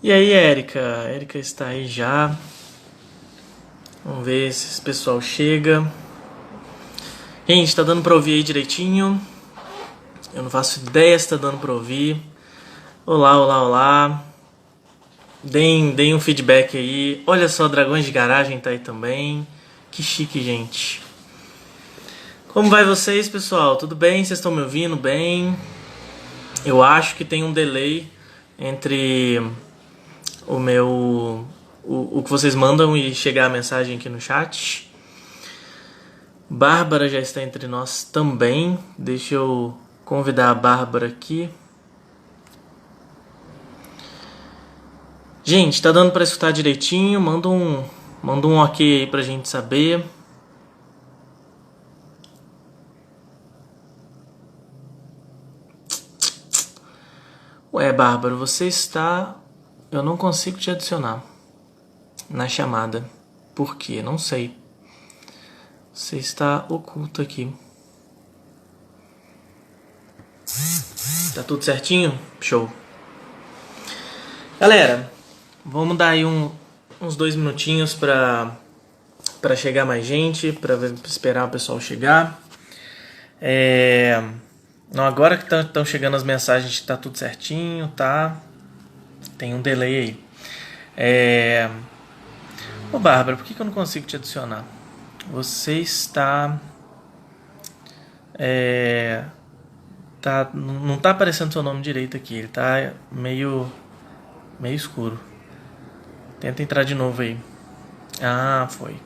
E aí, Érica? A Érica está aí já. Vamos ver se esse pessoal chega. Gente, tá dando pra ouvir aí direitinho? Eu não faço ideia se tá dando pra ouvir. Olá, olá, olá. Deem um feedback aí. Olha só, Dragões de Garagem tá aí também. Que chique, gente. Como vai vocês, pessoal? Tudo bem? Vocês estão me ouvindo bem? Eu acho que tem um delay entre o meu... o que vocês mandam e chegar a mensagem aqui no chat. Bárbara já está entre nós também. Deixa eu convidar a Bárbara aqui. Gente, tá dando para escutar direitinho? Manda um ok aí pra gente saber. Ué, Bárbara, você está... Eu não consigo te adicionar na chamada. Por quê? Não sei. Você está oculto aqui. Tá tudo certinho? Show. Galera, vamos dar aí uns 2 minutinhos para chegar mais gente, para esperar o pessoal chegar. Não, agora que estão chegando as mensagens, tá tudo certinho, tá? Tem um delay aí. Ô, Bárbara, por que eu não consigo te adicionar? Você está... não tá aparecendo seu nome direito aqui, ele tá meio escuro. Tenta entrar de novo aí. Ah, foi.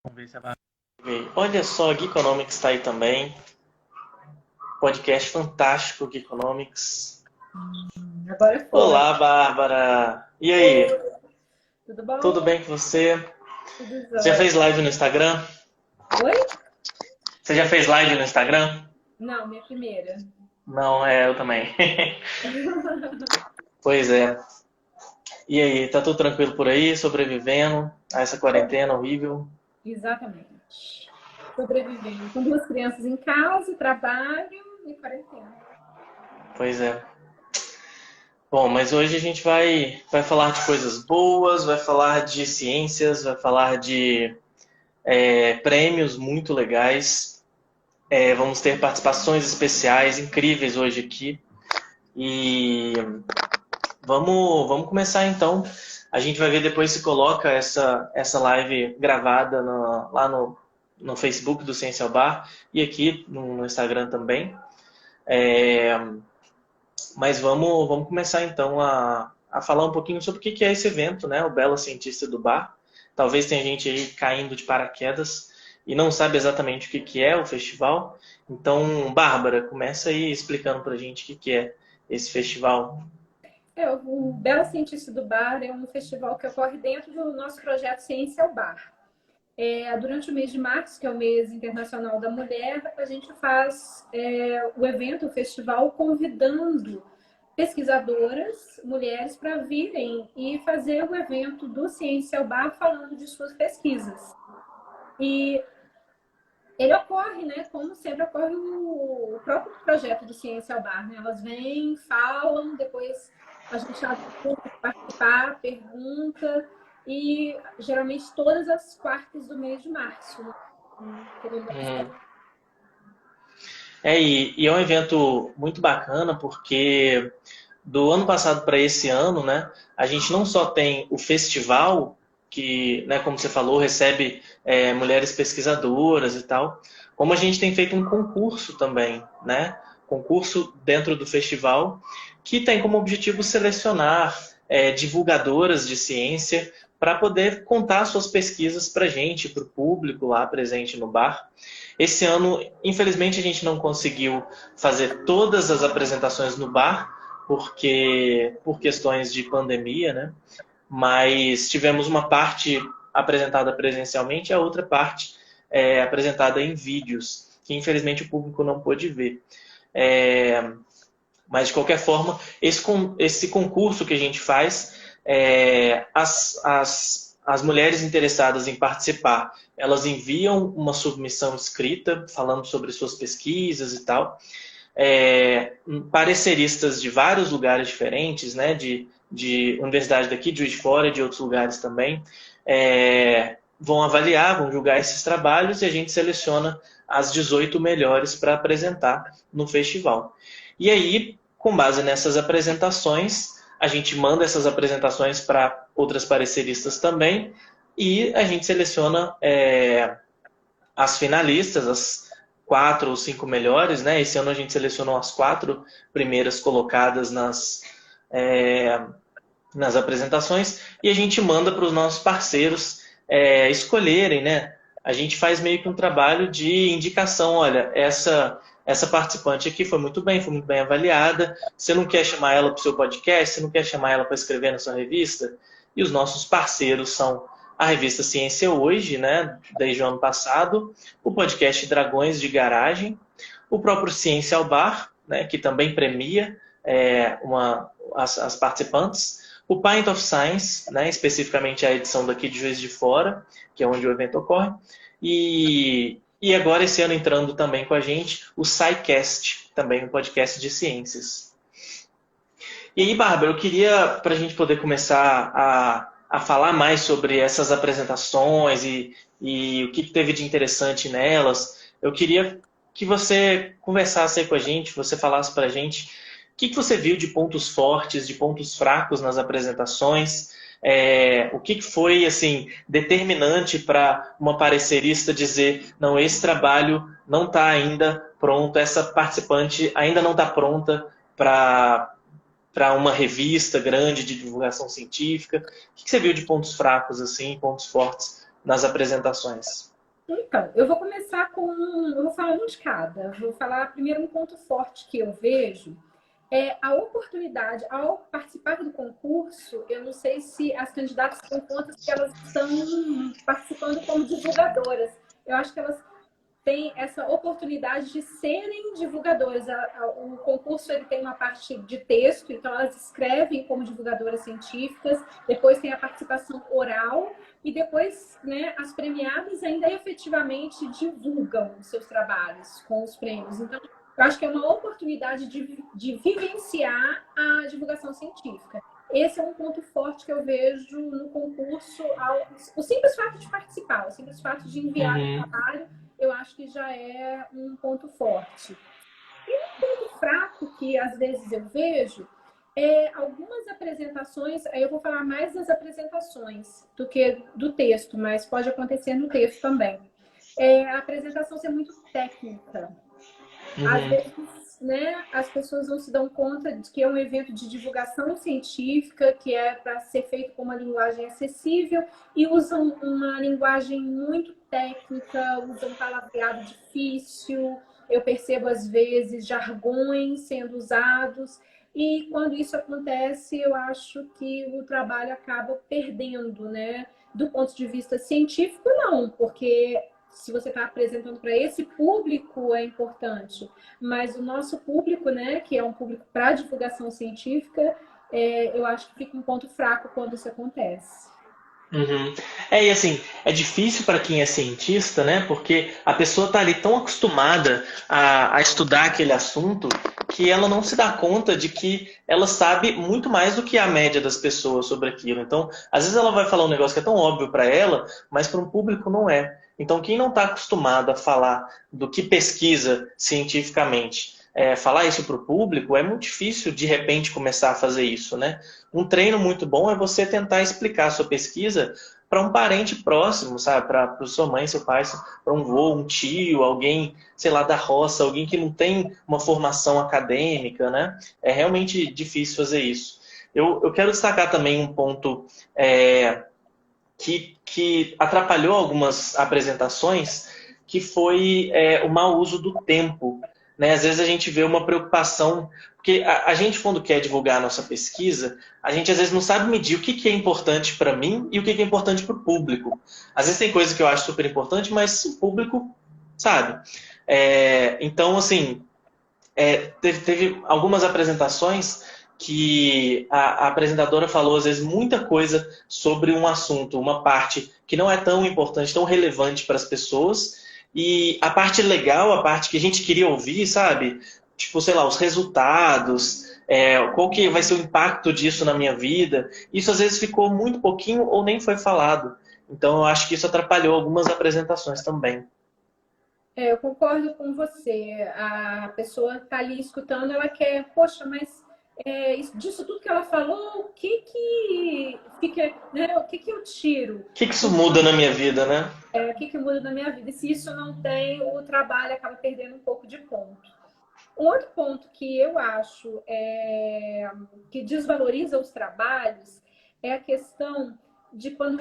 Vamos ver se a Bárbara... Olha só, Geekonomics está aí também. Podcast fantástico, Geekonomics. Agora foi. Olá, Bárbara. E aí? Tudo bom? Tudo bem com você? Tudo Você já jóia. fez live no Instagram? Oi? Você já fez live no Instagram? Não, minha primeira. Não, eu também. Pois é. E aí, tá tudo tranquilo por aí? Sobrevivendo a essa quarentena horrível? Exatamente. Sobrevivendo. Com duas crianças em casa, trabalho e quarentena. Pois é. Bom, mas hoje a gente vai falar de coisas boas, vai falar de ciências, vai falar de prêmios muito legais. Vamos ter participações especiais incríveis hoje aqui. E vamos começar então. A gente vai ver depois se coloca essa live gravada lá no Facebook do Ciência ao Bar e aqui no Instagram também. Mas vamos começar então a falar um pouquinho sobre o que é esse evento, né? O Bela Cientista do Bar. Talvez tenha gente aí caindo de paraquedas e não sabe exatamente o que é o festival. Então, Bárbara, começa aí explicando pra gente o que é esse festival. O Bela Cientista do Bar é um festival que ocorre dentro do nosso projeto Ciência ao Bar. Durante o mês de março, que é o mês internacional da mulher, a gente faz o evento, o festival, convidando pesquisadoras, mulheres, para virem e fazer o evento do Ciência ao Bar falando de suas pesquisas. E ele ocorre, né, como sempre ocorre o próprio projeto do Ciência ao Bar, né? Elas vêm, falam, depois a gente abre para participar, pergunta, e geralmente todas as quartas do mês de março, né? E é um evento muito bacana porque do ano passado para esse ano, né, a gente não só tem o festival, que, né, como você falou, recebe mulheres pesquisadoras e tal, como a gente tem feito um concurso também, né, concurso dentro do festival, que tem como objetivo selecionar divulgadoras de ciência para poder contar suas pesquisas para a gente, para o público lá presente no bar. Esse ano, infelizmente, a gente não conseguiu fazer todas as apresentações no bar, porque por questões de pandemia, né? Mas tivemos uma parte apresentada presencialmente e a outra parte apresentada em vídeos, que infelizmente o público não pôde ver. Mas de qualquer forma, esse concurso que a gente faz, as mulheres interessadas em participar, elas enviam uma submissão escrita falando sobre suas pesquisas e tal. Pareceristas de vários lugares diferentes, né, de de universidade daqui, de Juiz de Fora e de outros lugares também, vão avaliar, vão julgar esses trabalhos e a gente seleciona as 18 melhores para apresentar no festival. E aí, com base nessas apresentações, a gente manda essas apresentações para outras pareceristas também e a gente seleciona as finalistas, as 4 ou 5 melhores, né? Esse ano a gente selecionou as 4 primeiras colocadas nas apresentações e a gente manda para os nossos parceiros escolherem, né? A gente faz meio que um trabalho de indicação, olha, essa participante aqui foi muito bem avaliada, você não quer chamar ela para o seu podcast, você não quer chamar ela para escrever na sua revista? E os nossos parceiros são a revista Ciência Hoje, né, desde o ano passado, o podcast Dragões de Garagem, o próprio Ciência ao Bar, né, que também premia as participantes, o Pint of Science, né, especificamente a edição daqui de Juiz de Fora, que é onde o evento ocorre, e agora esse ano entrando também com a gente o SciCast, também um podcast de ciências. E aí, Bárbara, eu queria, para a gente poder começar a falar mais sobre essas apresentações e o que teve de interessante nelas, eu queria que você conversasse aí com a gente, você falasse para a gente o que você viu de pontos fortes, de pontos fracos nas apresentações, o que foi assim determinante para uma parecerista dizer, não, esse trabalho não está ainda pronto, essa participante ainda não está pronta para uma revista grande de divulgação científica. O que você viu de pontos fracos, assim, pontos fortes nas apresentações? Então, eu vou começar eu vou falar um de cada. Vou falar primeiro um ponto forte que eu vejo. A oportunidade, ao participar do concurso, eu não sei se as candidatas têm conta que elas estão participando como divulgadoras. Eu acho que elas têm essa oportunidade de serem divulgadoras. O concurso ele tem uma parte de texto, então elas escrevem como divulgadoras científicas, depois tem a participação oral e depois, né, as premiadas ainda efetivamente divulgam os seus trabalhos com os prêmios. Então, eu acho que é uma oportunidade de vivenciar a divulgação científica. Esse é um ponto forte que eu vejo no concurso. O simples fato de participar, o simples fato de enviar o trabalho, eu acho que já é um ponto forte. E um ponto fraco que às vezes eu vejo algumas apresentações, aí eu vou falar mais das apresentações do que do texto, mas pode acontecer no texto também. A apresentação ser muito técnica. Às vezes, né, as pessoas não se dão conta de que é um evento de divulgação científica, que é para ser feito com uma linguagem acessível, e usam uma linguagem muito técnica, usam palavreado difícil, eu percebo às vezes jargões sendo usados, e quando isso acontece, eu acho que o trabalho acaba perdendo, né? Do ponto de vista científico, não, porque se você está apresentando para esse público é importante, mas o nosso público, né, que é um público para divulgação científica, eu acho que fica um ponto fraco quando isso acontece. E assim, é difícil para quem é cientista, né? Porque a pessoa está ali tão acostumada a estudar aquele assunto que ela não se dá conta de que ela sabe muito mais do que a média das pessoas sobre aquilo. Então, às vezes ela vai falar um negócio que é tão óbvio para ela, mas para um público não é. Então, quem não está acostumado a falar do que pesquisa cientificamente, falar isso para o público, é muito difícil de repente começar a fazer isso, né? Um treino muito bom é você tentar explicar a sua pesquisa para um parente próximo, sabe? Para sua mãe, seu pai, para um avô, um tio, alguém, sei lá, da roça, alguém que não tem uma formação acadêmica, né? É realmente difícil fazer isso. Eu quero destacar também um ponto que atrapalhou algumas apresentações, que foi o mau uso do tempo. Né? Às vezes a gente vê uma preocupação, porque a gente quando quer divulgar a nossa pesquisa, a gente às vezes não sabe medir o que é importante para mim e o que é importante para o público. Às vezes tem coisa que eu acho super importante, mas o público sabe. Então, assim, teve algumas apresentações que a apresentadora falou, às vezes, muita coisa sobre um assunto, uma parte que não é tão importante, tão relevante para as pessoas, e a parte legal, a parte que a gente queria ouvir, sabe? Tipo, sei lá, os resultados, Qual que vai ser o impacto disso na minha vida? Isso às vezes ficou muito pouquinho ou nem foi falado. Então eu acho que isso atrapalhou algumas apresentações também. Eu concordo com você. A pessoa está ali escutando, ela quer, poxa, mas disso tudo que ela falou, o que fica, né? O que eu tiro? O que que isso muda na minha vida, né? O que muda na minha vida? E se isso não tem, o trabalho acaba perdendo um pouco de ponto. Um outro ponto que eu acho que desvaloriza os trabalhos é a questão de quando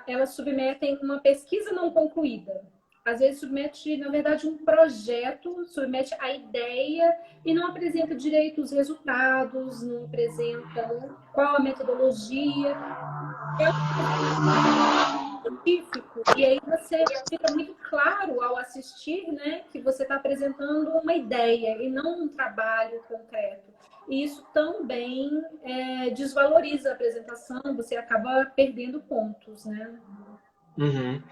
elas submetem uma pesquisa não concluída. Às vezes submete, na verdade, um projeto, submete a ideia e não apresenta direito os resultados, não apresenta qual a metodologia. É científico. E aí você fica muito claro ao assistir, né, que você está apresentando uma ideia e não um trabalho concreto. E isso também desvaloriza a apresentação, você acaba perdendo pontos, né? Uhum.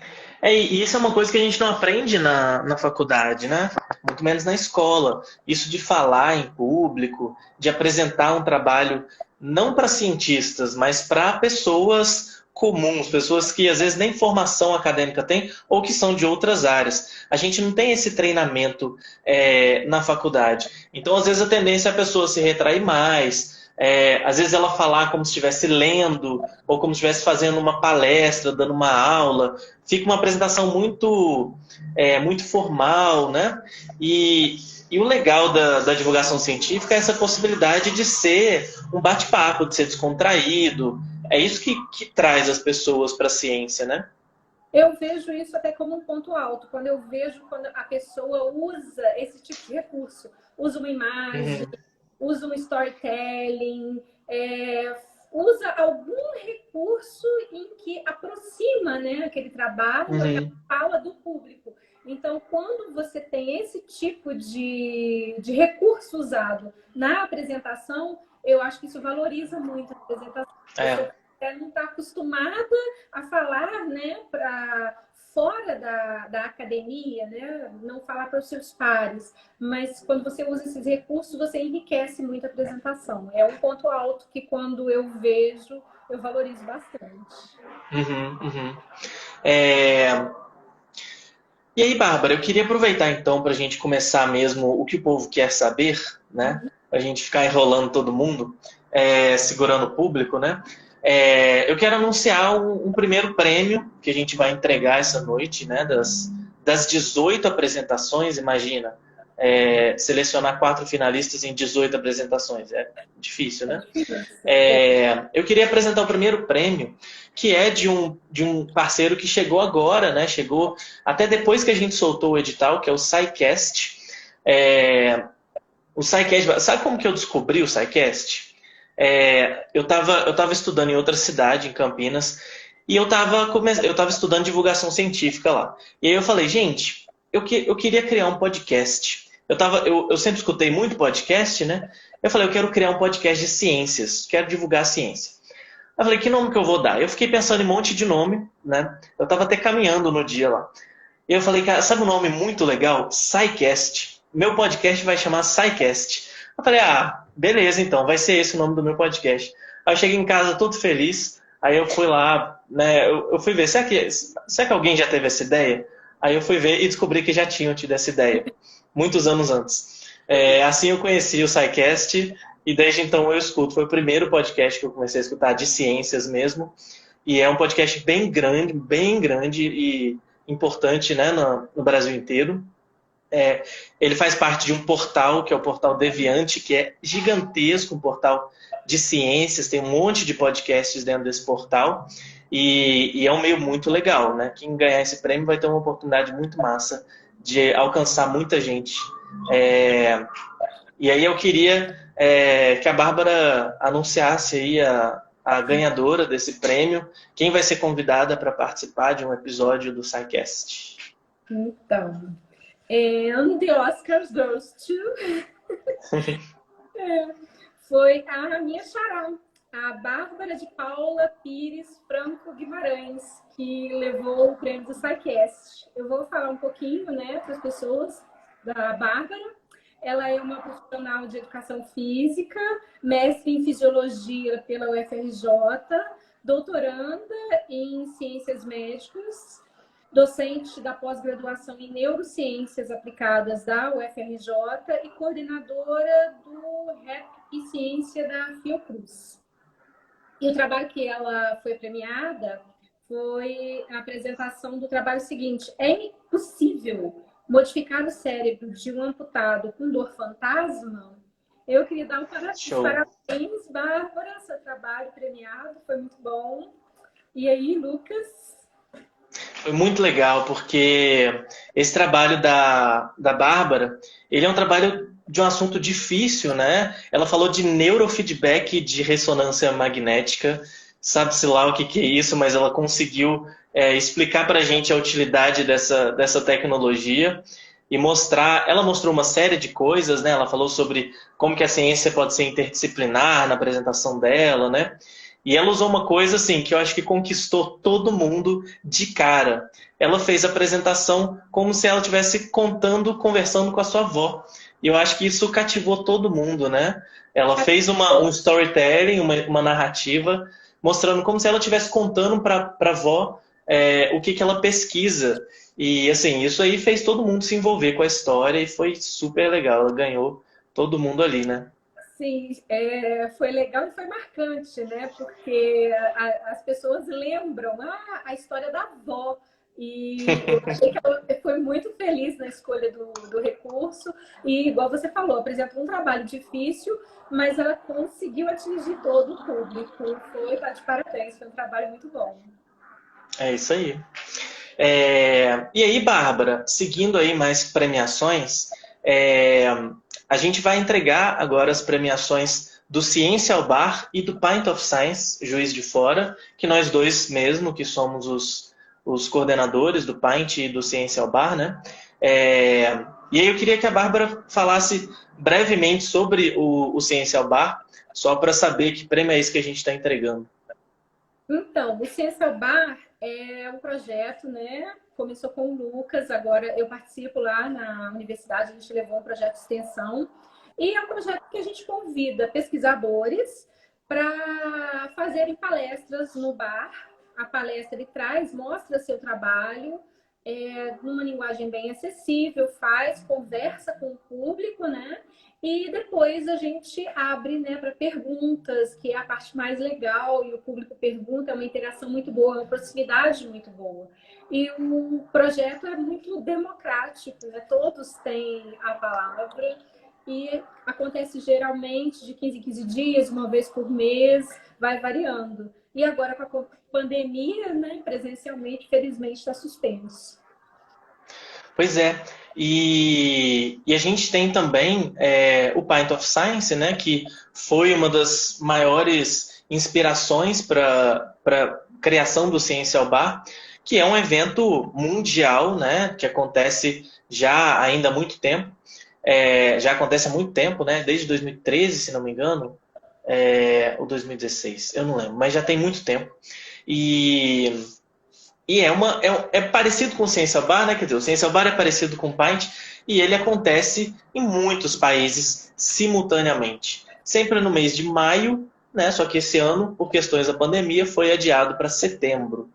E isso é uma coisa que a gente não aprende na faculdade, né? Muito menos na escola. Isso de falar em público, de apresentar um trabalho não para cientistas, mas para pessoas comuns, pessoas que às vezes nem formação acadêmica têm ou que são de outras áreas. A gente não tem esse treinamento na faculdade. Então, às vezes, a tendência é a pessoa se retrair mais. Às vezes ela falar como se estivesse lendo ou como se estivesse fazendo uma palestra, dando uma aula. Fica uma apresentação muito formal, né? E o legal da divulgação científica é essa possibilidade de ser um bate-papo, de ser descontraído. É isso que traz as pessoas para a ciência, né? Eu vejo isso até como um ponto alto, quando eu vejo quando a pessoa usa esse tipo de recurso, usa uma imagem, Uhum, usa um storytelling, usa algum recurso em que aproxima, né, aquele trabalho, aquela uhum, fala do público. Então, quando você tem esse tipo de recurso usado na apresentação, eu acho que isso valoriza muito a apresentação. A pessoa é, não está acostumada a falar, né, para fora da academia, né, não falar para os seus pares, mas quando você usa esses recursos, você enriquece muito a apresentação. É um ponto alto que quando eu vejo, eu valorizo bastante. uhum, uhum. É, E aí, Bárbara, eu queria aproveitar então para a gente começar mesmo o que o povo quer saber, né? A gente ficar enrolando todo mundo, segurando o público, né? Eu quero anunciar um primeiro prêmio que a gente vai entregar essa noite, né? Das 18 apresentações, imagina. Selecionar 4 finalistas em 18 apresentações. É difícil, É né? difícil. Eu queria apresentar o primeiro prêmio, que é de um parceiro que chegou agora, né? Chegou até depois que a gente soltou o edital, que é o SciCast. O SciCast, sabe como que eu descobri o SciCast? Eu tava estudando em outra cidade, em Campinas, e eu tava estudando divulgação científica lá. E aí eu falei, gente, eu queria criar um podcast. Eu sempre escutei muito podcast, né? Eu falei, eu quero criar um podcast de ciências, quero divulgar a ciência. Eu falei, que nome que eu vou dar? Eu fiquei pensando em um monte de nome, né? Eu tava até caminhando no dia lá. E eu falei, cara, sabe um nome muito legal? SciCast. Meu podcast vai chamar SciCast. Eu falei, beleza então, vai ser esse o nome do meu podcast. Aí eu cheguei em casa todo feliz, aí eu fui lá, né? Eu fui ver, será que alguém já teve essa ideia? Aí eu fui ver e descobri que já tinham tido essa ideia, muitos anos antes. Assim eu conheci o SciCast e desde então eu escuto. Foi o primeiro podcast que eu comecei a escutar de ciências mesmo. E é um podcast bem grande e importante, né, no Brasil inteiro. Ele faz parte de um portal, que é o Portal Deviante, que é gigantesco, um portal de ciências, tem um monte de podcasts dentro desse portal. E é um meio muito legal, né? Quem ganhar esse prêmio vai ter uma oportunidade muito massa de alcançar muita gente. E aí eu queria que a Bárbara anunciasse aí a ganhadora desse prêmio, quem vai ser convidada para participar de um episódio do SciCast. Então, and the Oscars goes to foi a minha xará, a Bárbara de Paula Pires Franco Guimarães, que levou o prêmio do SciCast. Eu vou falar um pouquinho, né, para as pessoas da Bárbara. Ela é uma profissional de educação física, mestre em fisiologia pela UFRJ, doutoranda em ciências médicas, docente da pós-graduação em neurociências aplicadas da UFRJ e coordenadora do REP e Ciência da Fiocruz. E o trabalho que ela foi premiada foi a apresentação do trabalho seguinte: é impossível modificar o cérebro de um amputado com dor fantasma? Eu queria dar parabéns, Bárbara, seu trabalho premiado, foi muito bom. E aí, Lucas? Foi muito legal, porque esse trabalho da Bárbara, ele é um trabalho de um assunto difícil, né? Ela falou de neurofeedback de ressonância magnética, sabe-se lá o que é isso, mas ela conseguiu explicar para a gente a utilidade dessa tecnologia e mostrar. Ela mostrou uma série de coisas, né? Ela falou sobre como que a ciência pode ser interdisciplinar na apresentação dela, né? E ela usou uma coisa assim que eu acho que conquistou todo mundo de cara. Ela fez a apresentação como se ela estivesse contando, conversando com a sua avó. E eu acho que isso cativou todo mundo, né? Ela fez um storytelling, uma narrativa, mostrando como se ela estivesse contando para a avó o que ela pesquisa. E assim, isso aí fez todo mundo se envolver com a história e foi super legal. Ela ganhou todo mundo ali, né? Sim, foi legal e foi marcante, né? Porque as pessoas lembram a história da avó. E eu achei que ela foi muito feliz na escolha do recurso. E, igual você falou, apresentou um trabalho difícil, mas ela conseguiu atingir todo o público. Foi tá de parabéns, foi um trabalho muito bom. É isso aí. E aí, Bárbara, seguindo aí mais premiações, a gente vai entregar agora as premiações do Ciência ao Bar e do Pint of Science, Juiz de Fora, que nós dois mesmo, que somos os coordenadores do Pint e do Ciência ao Bar, né? E aí eu queria que a Bárbara falasse brevemente sobre o Ciência ao Bar, só para saber que prêmio é esse que a gente está entregando. Então, o Ciência ao Bar é um projeto, né? Começou com o Lucas, agora eu participo lá na universidade, a gente levou um projeto de extensão. E é um projeto que a gente convida pesquisadores para fazerem palestras no bar. A palestra ele traz, mostra seu trabalho, numa linguagem bem acessível, conversa com o público, né? E depois a gente abre, né, para perguntas, que é a parte mais legal, e o público pergunta, é uma interação muito boa, uma proximidade muito boa. E o projeto é muito democrático, né? Todos têm a palavra e acontece geralmente de 15 em 15 dias, uma vez por mês, vai variando. E agora com a pandemia, né, presencialmente, felizmente está suspenso. Pois é. E a gente tem também o Pint of Science, né, que foi uma das maiores inspirações para a criação do Ciência ao Bar, que é um evento mundial, né, que acontece já ainda há muito tempo. Já acontece há muito tempo, né, desde 2013, se não me engano, ou 2016, eu não lembro, mas já tem muito tempo. E é parecido com o Ciência Bar, né? Quer dizer, o Ciência Bar é parecido com o Pint e ele acontece em muitos países simultaneamente. Sempre no mês de maio, né? Só que esse ano, por questões da pandemia, foi adiado para setembro.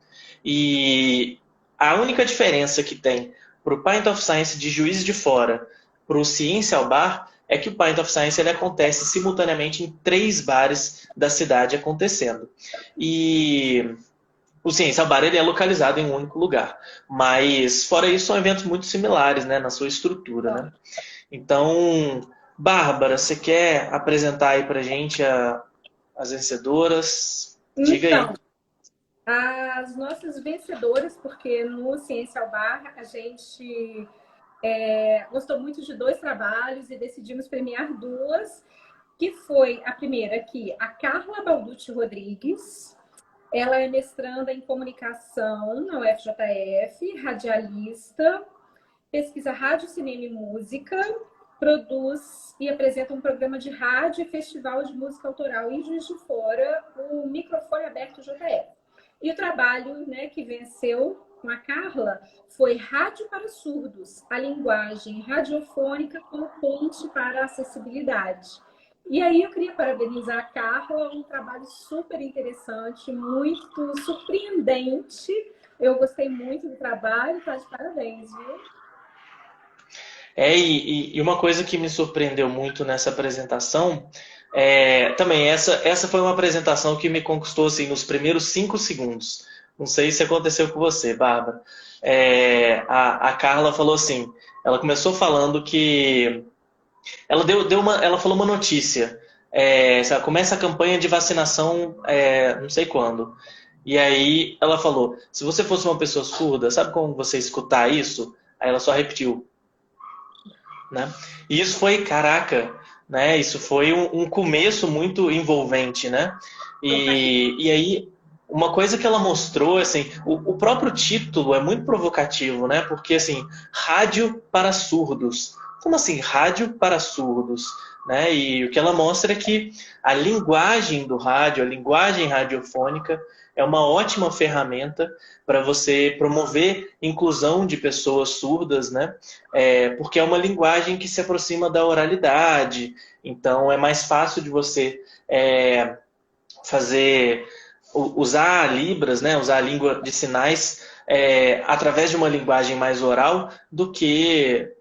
E a única diferença que tem para o Pint of Science de Juiz de Fora para o Ciência Bar é que o Pint of Science ele acontece simultaneamente em 3 bares da cidade acontecendo. E o Ciência Bar ele é localizado em um único lugar. Mas, fora isso, são eventos muito similares, né, na sua estrutura. Né? Então, Bárbara, você quer apresentar aí pra gente as vencedoras? Diga aí. As nossas vencedoras, porque no Ciência ao Bar a gente gostou muito de 2 trabalhos e decidimos premiar 2, que foi a primeira aqui, a Carla Balducci Rodrigues. Ela é mestranda em comunicação na UFJF, radialista, pesquisa rádio, cinema e música, produz e apresenta um programa de rádio e festival de música autoral em Juiz de Fora, o Microfone Aberto JF. E o trabalho, né, que venceu com a Carla foi Rádio para Surdos, a linguagem radiofônica como ponte para a acessibilidade. E aí eu queria parabenizar a Carla, um trabalho super interessante, muito surpreendente. Eu gostei muito do trabalho, tá de parabéns, viu? E uma coisa que me surpreendeu muito nessa apresentação, também essa foi uma apresentação que me conquistou assim, nos primeiros 5 segundos. Não sei se aconteceu com você, Bárbara. A Carla falou assim, ela começou falando que ela falou uma notícia. Começa a campanha de vacinação, não sei quando. E aí ela falou, se você fosse uma pessoa surda, sabe como você escutar isso? Aí ela só repetiu, né? E isso foi, caraca, né? Isso foi um começo muito envolvente, né? E aí, uma coisa que ela mostrou, assim, o próprio título é muito provocativo, né? Porque, assim, rádio para surdos. Como assim, rádio para surdos? Né? E o que ela mostra é que a linguagem do rádio, a linguagem radiofônica, é uma ótima ferramenta para você promover inclusão de pessoas surdas, né? Porque é uma linguagem que se aproxima da oralidade, então é mais fácil de você usar Libras, né? Usar a língua de sinais através de uma linguagem mais oral do que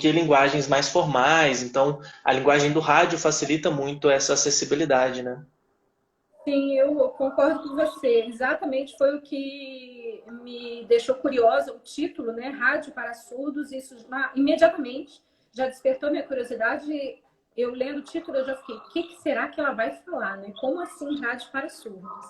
linguagens mais formais. Então, a linguagem do rádio facilita muito essa acessibilidade, né? Sim, eu concordo com você. Exatamente foi o que me deixou curiosa, o título, né? Rádio para surdos. Isso imediatamente já despertou minha curiosidade. Eu lendo o título, eu já fiquei, o que será que ela vai falar, né? Como assim rádio para surdos?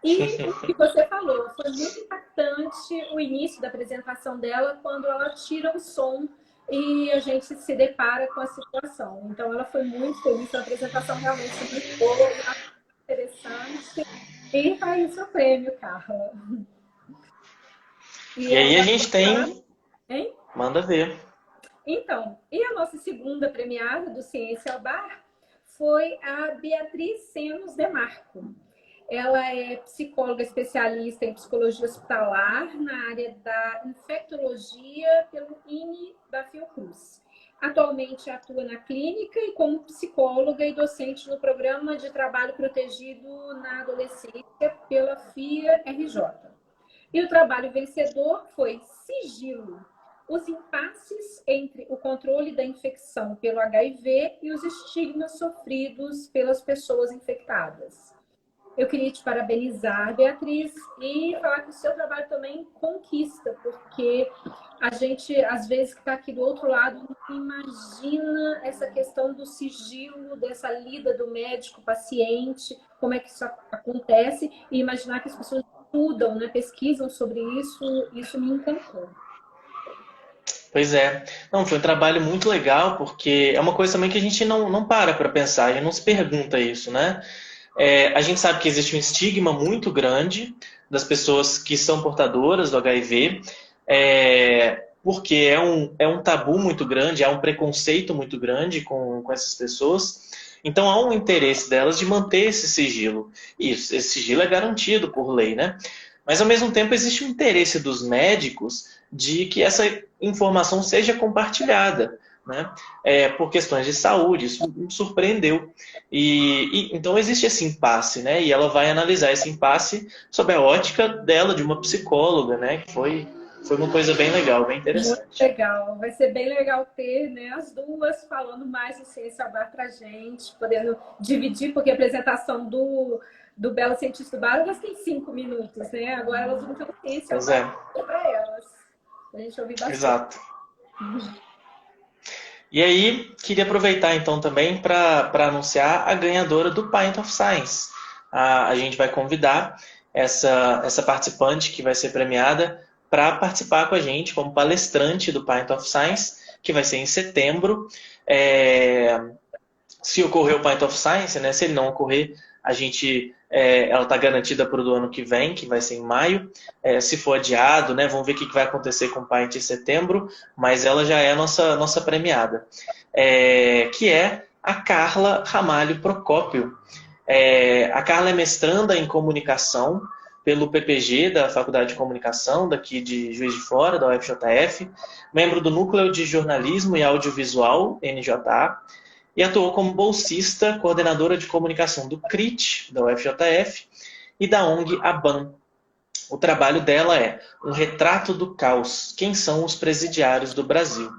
E o que você falou, foi muito impactante o início da apresentação dela, quando ela tira o som e a gente se depara com a situação. Então, ela foi muito feliz, foi uma apresentação realmente muito boa, interessante. E tá aí o seu prêmio, Carla. E aí a gente tem... Hein? Manda ver. Então, e a nossa segunda premiada do Ciência ao Bar foi a Beatriz Senos Demarco. Ela é psicóloga especialista em psicologia hospitalar na área da infectologia pelo INE da Fiocruz. Atualmente atua na clínica e como psicóloga e docente no programa de trabalho protegido na adolescência pela FIA-RJ. E o trabalho vencedor foi Sigilo: os impasses entre o controle da infecção pelo HIV e os estigmas sofridos pelas pessoas infectadas. Eu queria te parabenizar, Beatriz, e falar que o seu trabalho também conquista, porque a gente, às vezes, que está aqui do outro lado, não imagina essa questão do sigilo, dessa lida do médico-paciente, como é que isso acontece, e imaginar que as pessoas estudam, né, pesquisam sobre isso me encantou. Pois é. Não, foi um trabalho muito legal, porque é uma coisa também que a gente não para pensar, a gente não se pergunta isso, né? A gente sabe que existe um estigma muito grande das pessoas que são portadoras do HIV, porque é um tabu muito grande, há um preconceito muito grande com essas pessoas. Então há um interesse delas de manter esse sigilo. Isso, esse sigilo é garantido por lei, né? Mas ao mesmo tempo existe um interesse dos médicos de que essa informação seja compartilhada, né? Por questões de saúde. Isso me surpreendeu. Então existe esse impasse, né? E ela vai analisar esse impasse sob a ótica dela, de uma psicóloga, né? Que foi uma coisa bem legal, bem interessante. Muito legal. Vai ser bem legal ter, né, as duas falando mais de Ciência ao Bar pra gente, podendo dividir, porque a apresentação do Belo Cientista do Bar, elas têm 5 minutos, né? Agora elas vão ter um Ciência ao Bar para elas. A gente ouvir bastante. Exato. E aí, queria aproveitar então também para anunciar a ganhadora do Pint of Science. A gente vai convidar essa participante que vai ser premiada para participar com a gente como palestrante do Pint of Science, que vai ser em setembro. Se ocorrer o Pint of Science, né? Se ele não ocorrer, ela está garantida para o do ano que vem, que vai ser em maio. Se for adiado, né, vamos ver o que vai acontecer com o Pint em setembro, mas ela já é a nossa premiada, que é a Carla Ramalho Procópio. A Carla é mestranda em comunicação pelo PPG, da Faculdade de Comunicação, daqui de Juiz de Fora, da UFJF, membro do Núcleo de Jornalismo e Audiovisual, NJA, e atuou como bolsista, coordenadora de comunicação do CRIT, da UFJF, e da ONG ABAN. O trabalho dela é Um Retrato do Caos, Quem são os presidiários do Brasil?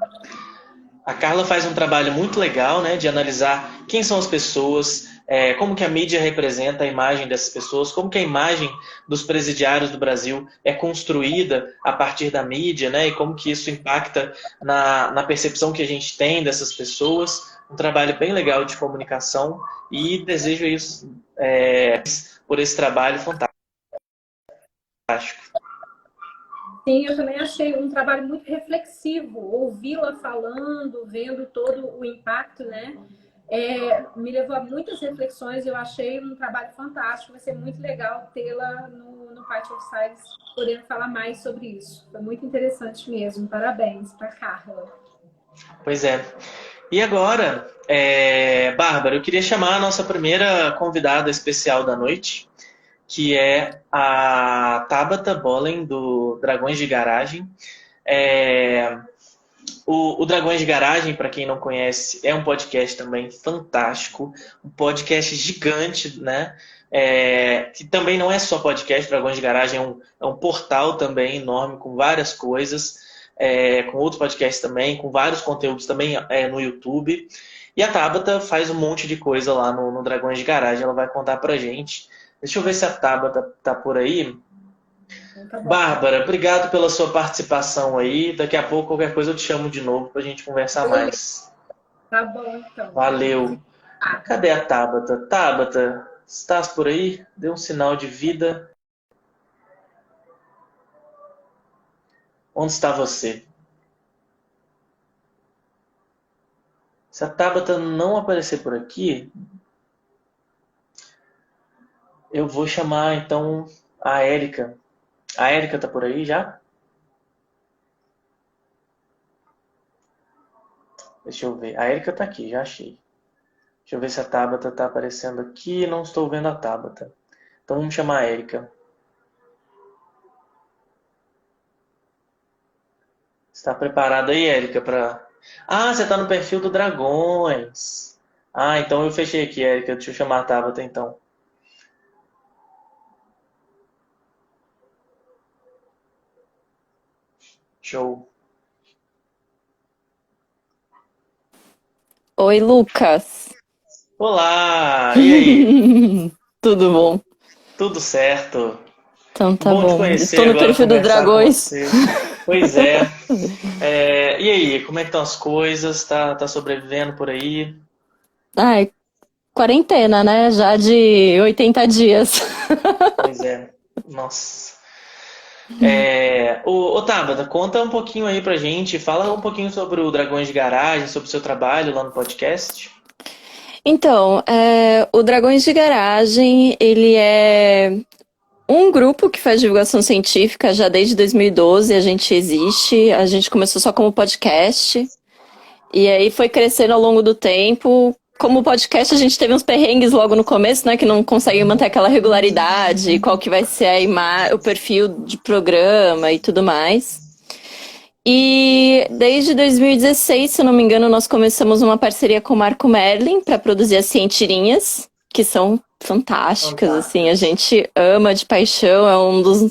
A Carla faz um trabalho muito legal, né, de analisar quem são as pessoas, como que a mídia representa a imagem dessas pessoas, como que a imagem dos presidiários do Brasil é construída a partir da mídia, né, e como que isso impacta na percepção que a gente tem dessas pessoas. Um trabalho bem legal de comunicação e desejo isso por esse trabalho fantástico. Sim, eu também achei um trabalho muito reflexivo. Ouvi-la falando, vendo todo o impacto, né? Me levou a muitas reflexões. Eu achei um trabalho fantástico. Vai ser muito legal tê-la no Party of Sides, podendo falar mais sobre isso. Foi muito interessante mesmo. Parabéns para a Carla. Pois é. E agora, Bárbara, eu queria chamar a nossa primeira convidada especial da noite, que é a Tabata Bollen, do Dragões de Garagem. O Dragões de Garagem, para quem não conhece, é um podcast também fantástico, um podcast gigante, né? Que também não é só podcast. Dragões de Garagem é um portal também enorme, com várias coisas, com outros podcasts também, com vários conteúdos também no YouTube. E a Tabata faz um monte de coisa lá no Dragões de Garagem, ela vai contar pra gente. Deixa eu ver se a Tabata tá por aí. Tá. Bárbara, obrigado pela sua participação aí. Daqui a pouco, qualquer coisa, eu te chamo de novo pra gente conversar mais. Tá bom, então. Valeu. Cadê a Tabata? Tabata, estás por aí? Dê um sinal de vida. Onde está você? Se a Tabata não aparecer por aqui, eu vou chamar, então, a Érica. A Érica tá por aí já? Deixa eu ver. A Érica tá aqui, já achei. Deixa eu ver se a Tabata tá aparecendo aqui. Não estou vendo a Tabata. Então vamos chamar a Érica. Está preparada aí, Érica, para... Ah, você tá no perfil do Dragões. Ah, então eu fechei aqui, Érica. Deixa eu chamar a Tabata, então. Show. Oi, Lucas. Olá! E aí? Tudo bom? Tudo certo. Então tá bom. Te conhecer, estou no perfil do Dragões. Pois é. E aí, como é que estão as coisas? Tá sobrevivendo por aí? Ai, quarentena, né? Já de 80 dias. Pois é. Nossa. Ô Tabata, conta um pouquinho aí pra gente. Fala um pouquinho sobre o Dragões de Garagem, sobre o seu trabalho lá no podcast. Então, o Dragões de Garagem, ele é um grupo que faz divulgação científica já desde 2012. A gente existe, a gente começou só como podcast e aí foi crescendo ao longo do tempo. Como podcast, a gente teve uns perrengues logo no começo, né? Que não consegue manter aquela regularidade, qual que vai ser o perfil de programa e tudo mais. E desde 2016, se eu não me engano, nós começamos uma parceria com o Marco Merlin para produzir as Cientirinhas, que são fantásticas, assim, a gente ama de paixão, é um dos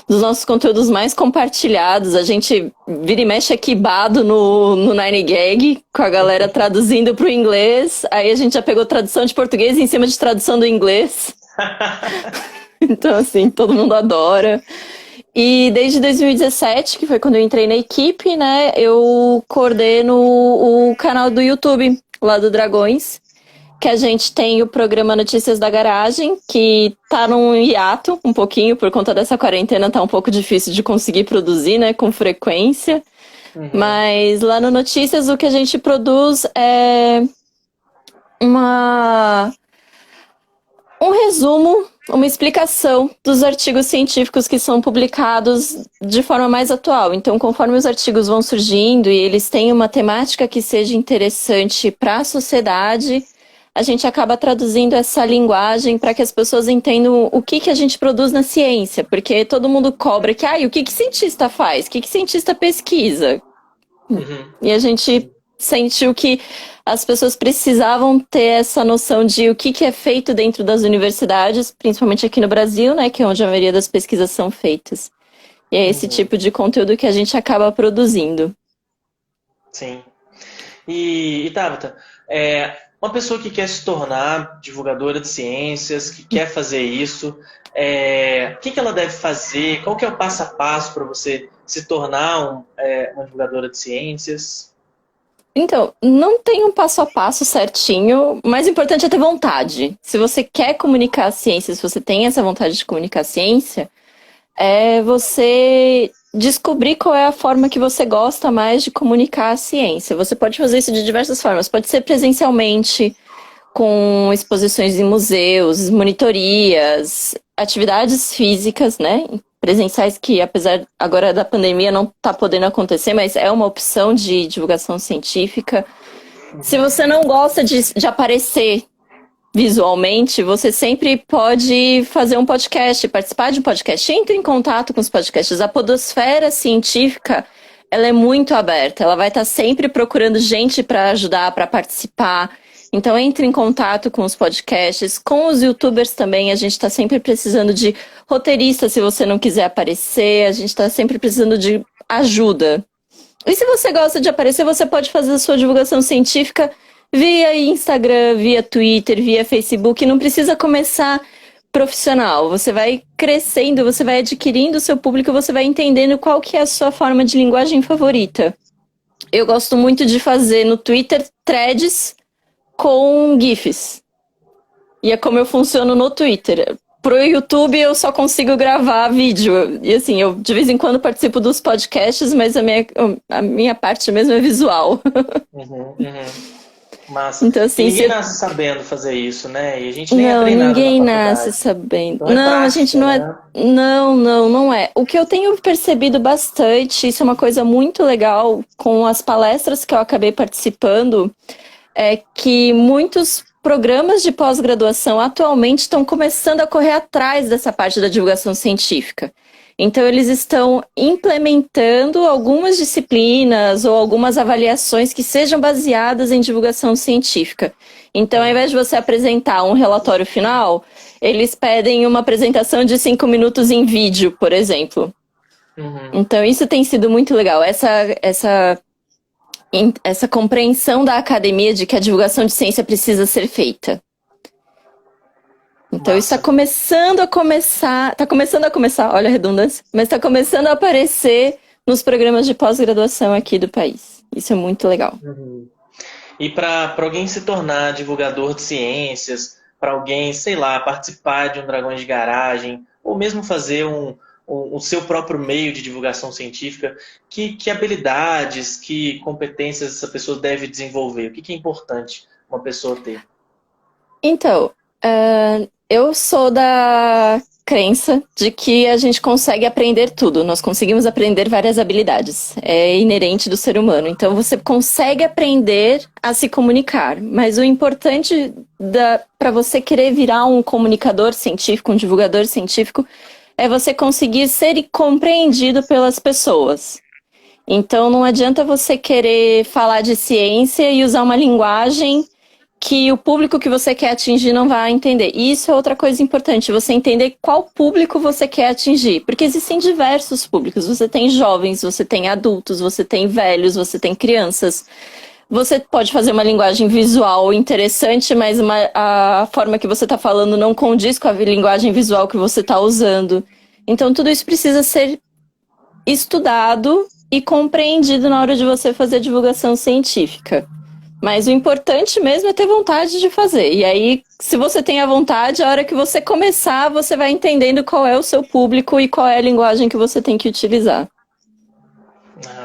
nossos conteúdos mais compartilhados. A gente vira e mexe aquibado no 9gag, com a galera traduzindo para o inglês. Aí a gente já pegou tradução de português em cima de tradução do inglês. Então, assim, todo mundo adora. E desde 2017, que foi quando eu entrei na equipe, né, eu coordeno o canal do YouTube, lá do Dragões, que a gente tem o programa Notícias da Garagem, que tá num hiato um pouquinho, por conta dessa quarentena tá um pouco difícil de conseguir produzir, né, com frequência. Uhum. Mas lá no Notícias o que a gente produz é um resumo, uma explicação dos artigos científicos que são publicados de forma mais atual. Então, conforme os artigos vão surgindo e eles têm uma temática que seja interessante para a sociedade, a gente acaba traduzindo essa linguagem para que as pessoas entendam o que a gente produz na ciência, porque todo mundo cobra que, o que cientista faz? O que cientista pesquisa? E a gente sentiu que as pessoas precisavam ter essa noção de o que é feito dentro das universidades, principalmente aqui no Brasil, né, que é onde a maioria das pesquisas são feitas. E é esse tipo de conteúdo que a gente acaba produzindo. Sim. E Tabata, uma pessoa que quer se tornar divulgadora de ciências, que quer fazer isso, o que ela deve fazer? Qual que é o passo a passo para você se tornar uma divulgadora de ciências? Então, não tem um passo a passo certinho, o mais importante é ter vontade. Se você quer comunicar a ciência, se você tem essa vontade de comunicar a ciência, é você descobrir qual é a forma que você gosta mais de comunicar a ciência. Você pode fazer isso de diversas formas. Pode ser presencialmente, com exposições em museus, monitorias, atividades físicas, né? Presenciais que, apesar agora da pandemia, não está podendo acontecer, mas é uma opção de divulgação científica. Se você não gosta de aparecer visualmente, você sempre pode fazer um podcast, participar de um podcast. Entre em contato com os podcasts. A podosfera científica, ela é muito aberta. Ela vai estar sempre procurando gente para ajudar, para participar. Então, entre em contato com os podcasts, com os youtubers também. A gente está sempre precisando de roteiristas, se você não quiser aparecer. A gente está sempre precisando de ajuda. E se você gosta de aparecer, você pode fazer a sua divulgação científica via Instagram, via Twitter, via Facebook. Não precisa começar profissional. Você vai crescendo, você vai adquirindo o seu público, você vai entendendo qual que é a sua forma de linguagem favorita. Eu gosto muito de fazer no Twitter threads com GIFs. E é como eu funciono no Twitter. Pro YouTube eu só consigo gravar vídeo. E assim, eu de vez em quando participo dos podcasts, mas a minha parte mesmo é visual. Massa. Então, assim, ninguém nasce sabendo fazer isso, né? E a gente nem não, aprende nada ninguém na nasce faculdade. sabendo. Então Não, prática, a gente não é. né? Não é. O que eu tenho percebido bastante, isso é uma coisa muito legal com as palestras que eu acabei participando, é que muitos programas de pós-graduação atualmente estão começando a correr atrás dessa parte da divulgação científica. Então, eles estão implementando algumas disciplinas ou algumas avaliações que sejam baseadas em divulgação científica. Então, ao invés de você apresentar um relatório final, eles pedem uma apresentação de 5 minutos em vídeo, por exemplo. Então, isso tem sido muito legal. Essa compreensão da academia de que a divulgação de ciência precisa ser feita. Então, isso está começando a começar, olha a redundância, mas está começando a aparecer nos programas de pós-graduação aqui do país. Isso é muito legal. E para alguém se tornar divulgador de ciências, para alguém, sei lá, participar de um Dragões de Garagem, ou mesmo fazer o seu próprio meio de divulgação científica, que habilidades, que competências essa pessoa deve desenvolver? O que é importante uma pessoa ter? Então, eu sou da crença de que a gente consegue aprender tudo. Nós conseguimos aprender várias habilidades. É inerente do ser humano. Então, você consegue aprender a se comunicar. Mas o importante para você querer virar um comunicador científico, um divulgador científico, é você conseguir ser compreendido pelas pessoas. Então, não adianta você querer falar de ciência e usar uma linguagem que o público que você quer atingir não vai entender. E isso é outra coisa importante, você entender qual público você quer atingir. Porque existem diversos públicos. Você tem jovens, você tem adultos, você tem velhos, você tem crianças. Você pode fazer uma linguagem visual interessante, mas a forma que você está falando não condiz com a linguagem visual que você está usando. Então, tudo isso precisa ser estudado e compreendido na hora de você fazer a divulgação científica. Mas o importante mesmo é ter vontade de fazer. E aí, se você tem a vontade, a hora que você começar, você vai entendendo qual é o seu público e qual é a linguagem que você tem que utilizar.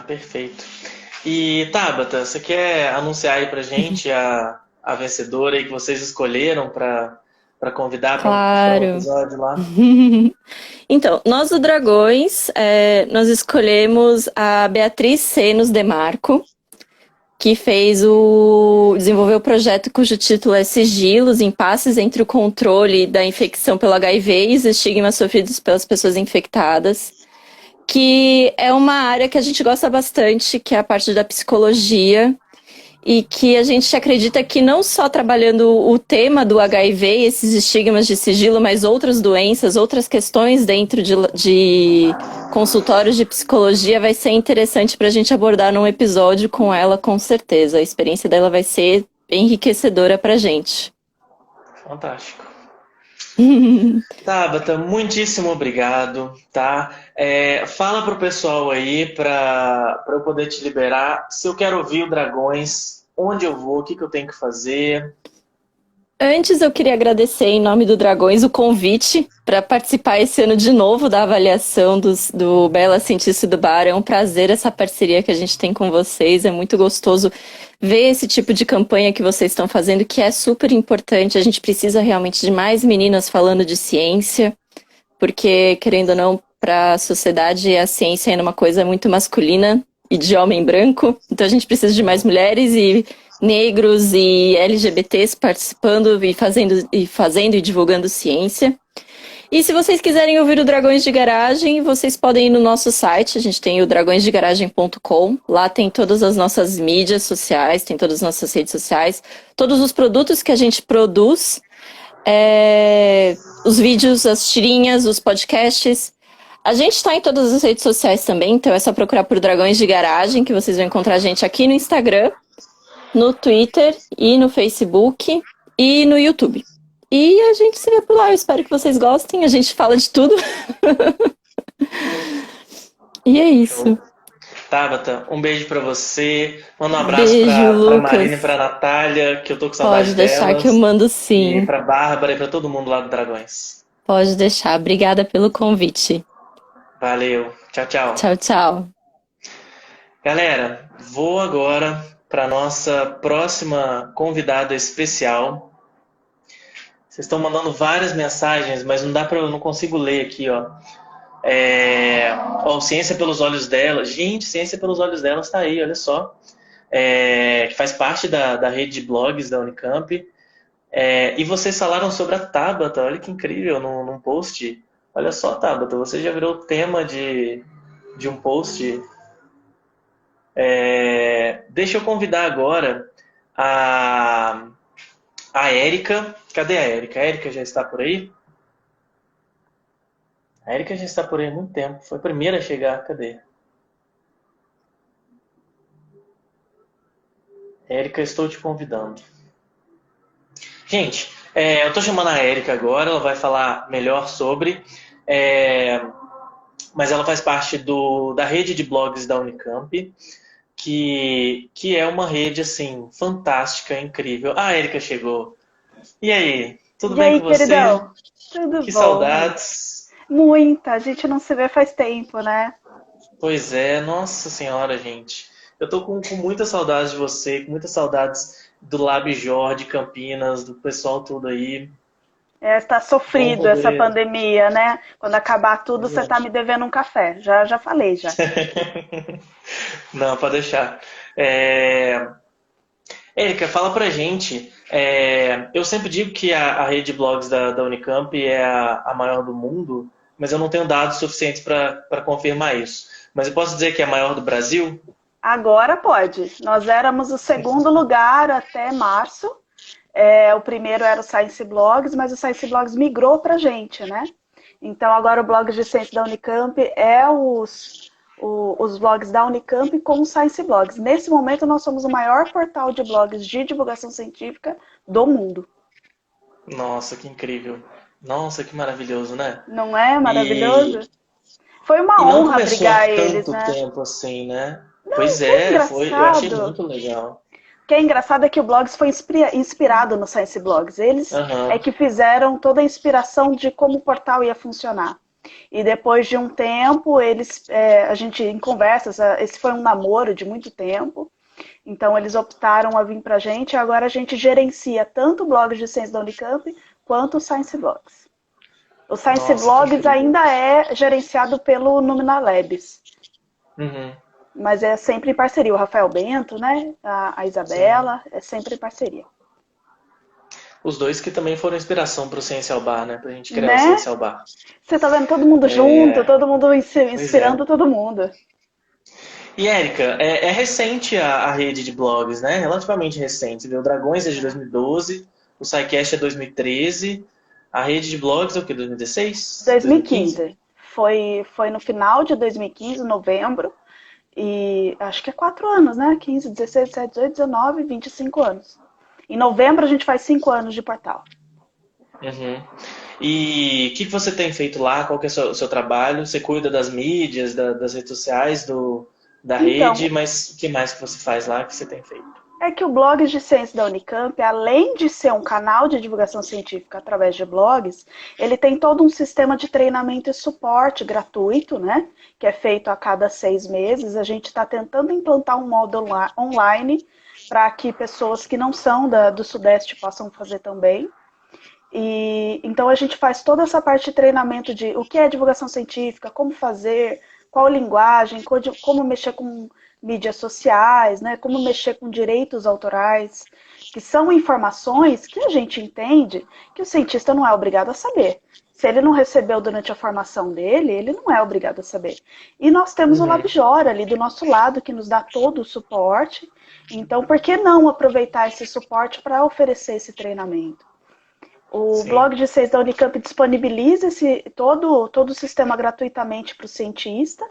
Perfeito. E, Tabata, você quer anunciar aí pra gente a vencedora aí que vocês escolheram para convidar para o episódio lá? Então, nós do Dragões, nós escolhemos a Beatriz Senos Demarco, que desenvolveu o projeto cujo título é Sigilos, Impasses entre o controle da infecção pelo HIV e os estigmas sofridos pelas pessoas infectadas, que é uma área que a gente gosta bastante, que é a parte da psicologia, e que a gente acredita que não só trabalhando o tema do HIV e esses estigmas de sigilo, mas outras doenças, outras questões dentro de consultórios de psicologia vai ser interessante para a gente abordar num episódio com ela, com certeza. A experiência dela vai ser enriquecedora para a gente. Fantástico. Tabata, muitíssimo obrigado, tá? Fala pro pessoal aí para eu poder te liberar. Se eu quero ouvir o Dragões, onde eu vou, o que eu tenho que fazer? Antes eu queria agradecer em nome do Dragões o convite para participar esse ano de novo da avaliação do Bela Cientista do Bar. É um prazer essa parceria que a gente tem com vocês, é muito gostoso ver esse tipo de campanha que vocês estão fazendo, que é super importante. A gente precisa realmente de mais meninas falando de ciência, porque, querendo ou não, para a sociedade a ciência é uma coisa muito masculina e de homem branco, então a gente precisa de mais mulheres e negros e LGBTs participando e divulgando ciência. E se vocês quiserem ouvir o Dragões de Garagem, vocês podem ir no nosso site, a gente tem o dragõesdegaragem.com, lá tem todas as nossas mídias sociais, tem todas as nossas redes sociais, todos os produtos que a gente produz, os vídeos, as tirinhas, os podcasts. A gente está em todas as redes sociais também, então é só procurar por Dragões de Garagem, que vocês vão encontrar a gente aqui no Instagram, no Twitter e no Facebook e no YouTube. E a gente se vê por lá. Eu espero que vocês gostem. A gente fala de tudo. E é isso. Show. Tabata, um beijo pra você. Manda um abraço Beijo, pra Lucas. Marina e pra Natália, que eu tô com saudade Pode deixar delas. que eu mando sim. E pra Bárbara e pra todo mundo lá do Dragões. Pode deixar. Obrigada pelo convite. Valeu. Tchau, tchau. Tchau, tchau. Galera, vou agora para nossa próxima convidada especial. Vocês estão mandando várias mensagens, mas eu não consigo ler aqui, ó. Ciência pelos olhos dela. Gente, Ciência pelos olhos dela está aí, olha só. Que faz parte da rede de blogs da Unicamp. E vocês falaram sobre a Tabata, olha que incrível, num post. Olha só, Tabata, você já virou tema de um post. Deixa eu convidar agora a Érica. Cadê a Érica? A Érica já está por aí? A Érica já está por aí há muito tempo. Foi a primeira a chegar. Cadê? Érica, estou te convidando. Gente, eu estou chamando a Érica agora. Ela vai falar melhor sobre. Mas ela faz parte da rede de blogs da Unicamp. Que é uma rede, assim, fantástica, incrível. A Érica chegou. E aí? Tudo bem com você? Queridão? Tudo Que bom? saudades. Muita. A gente não se vê faz tempo, né? Pois é, nossa senhora, gente. Eu tô com muita saudade de você, com muitas saudades do Labjor, de Campinas, do pessoal tudo aí. Tá sofrido essa pandemia, né? Quando acabar tudo, você tá me devendo um café. Já falei, já. Não, pode deixar. Érica, fala pra gente. Eu sempre digo que a rede de blogs da Unicamp é a maior do mundo, mas eu não tenho dados suficientes para confirmar isso. Mas eu posso dizer que é a maior do Brasil? Agora pode. Nós éramos o segundo lugar até março. O primeiro era o Science Blogs, mas o Science Blogs migrou pra gente, né? Então agora o blog de ciência da Unicamp é os blogs da Unicamp com os Science Blogs. Nesse momento nós somos o maior portal de blogs de divulgação científica do mundo. Nossa, que incrível. Nossa, que maravilhoso, né? Não é maravilhoso? Foi uma honra brigar eles, né? Não começou há tanto tempo assim, né? Não, Pois eu achei muito legal. O que é engraçado é que o Blogs foi inspirado no Science Blogs. Eles é que fizeram toda a inspiração de como o portal ia funcionar. E depois de um tempo, a gente em conversas, esse foi um namoro de muito tempo, então eles optaram a vir pra gente e agora a gente gerencia tanto o blog de ciência da Unicamp quanto o Science Blogs. O Science Blogs ainda é gerenciado pelo Numinar Labs. Uhum. Mas é sempre em parceria. O Rafael Bento, né? A Isabela, é sempre em parceria. Os dois que também foram inspiração para o Ciência ao Bar, né? Pra gente criar o Né? Ciência ao Bar. Você tá vendo todo mundo junto, todo mundo inspirando todo mundo. E, Érica, é recente a rede de blogs, né? Relativamente recente. O Dragões é de 2012, o SciCast é 2013, a rede de blogs é o quê? 2016? 2015. Foi no final de 2015, novembro. E acho que é 4 anos, né? 15, 16, 17, 18, 19, 25 anos. Em novembro a gente faz 5 anos de portal. Uhum. E o que você tem feito lá? Qual que é o seu trabalho? Você cuida das mídias, das redes sociais, da rede, mas o que mais que você faz lá que você tem feito? É que o blog de ciência da Unicamp, além de ser um canal de divulgação científica através de blogs, ele tem todo um sistema de treinamento e suporte gratuito, né? Que é feito a cada 6 meses. A gente está tentando implantar um modo online para que pessoas que não são do Sudeste possam fazer também. E então a gente faz toda essa parte de treinamento de o que é divulgação científica, como fazer, qual linguagem, como mexer com mídias sociais, né? Como mexer com direitos autorais, que são informações que a gente entende que o cientista não é obrigado a saber. Se ele não recebeu durante a formação dele, ele não é obrigado a saber. E nós temos o LabJOR ali do nosso lado, que nos dá todo o suporte. Então, por que não aproveitar esse suporte para oferecer esse treinamento? O blog de ciência da Unicamp disponibiliza todo o sistema gratuitamente para o cientista.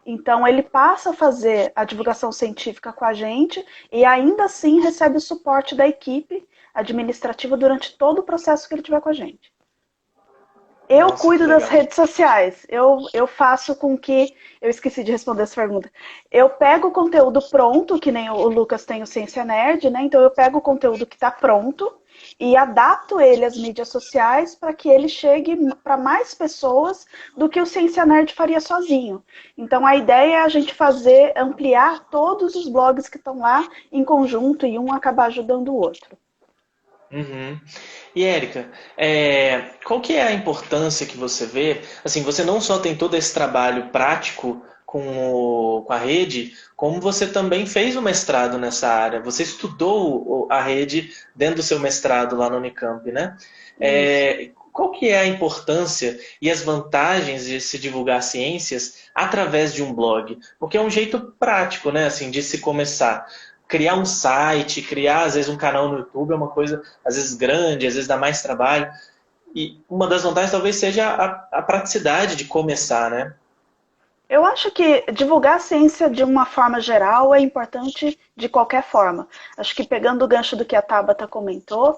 Então, ele passa a fazer a divulgação científica com a gente e ainda assim recebe o suporte da equipe administrativa durante todo o processo que ele tiver com a gente. Eu cuido das redes sociais. Eu faço com que... Eu esqueci de responder essa pergunta. Eu pego o conteúdo pronto, que nem o Lucas tem o Ciência Nerd, né? Então, eu pego o conteúdo que está pronto e adapto ele às mídias sociais para que ele chegue para mais pessoas do que o Ciência Nerd faria sozinho. Então, a ideia é a gente ampliar todos os blogs que estão lá em conjunto e um acabar ajudando o outro. Uhum. E, Érica, qual que é a importância que você vê? Assim, você não só tem todo esse trabalho prático com a rede, como você também fez o mestrado nessa área. Você estudou a rede dentro do seu mestrado lá no Unicamp, né? Qual que é a importância e as vantagens de se divulgar ciências através de um blog? Porque é um jeito prático, né, assim, de se começar. Criar um site, criar, às vezes, um canal no YouTube é uma coisa, às vezes, grande, às vezes dá mais trabalho. E uma das vantagens talvez seja a praticidade de começar, né? Eu acho que divulgar a ciência de uma forma geral é importante de qualquer forma. Acho que pegando o gancho do que a Tabata comentou,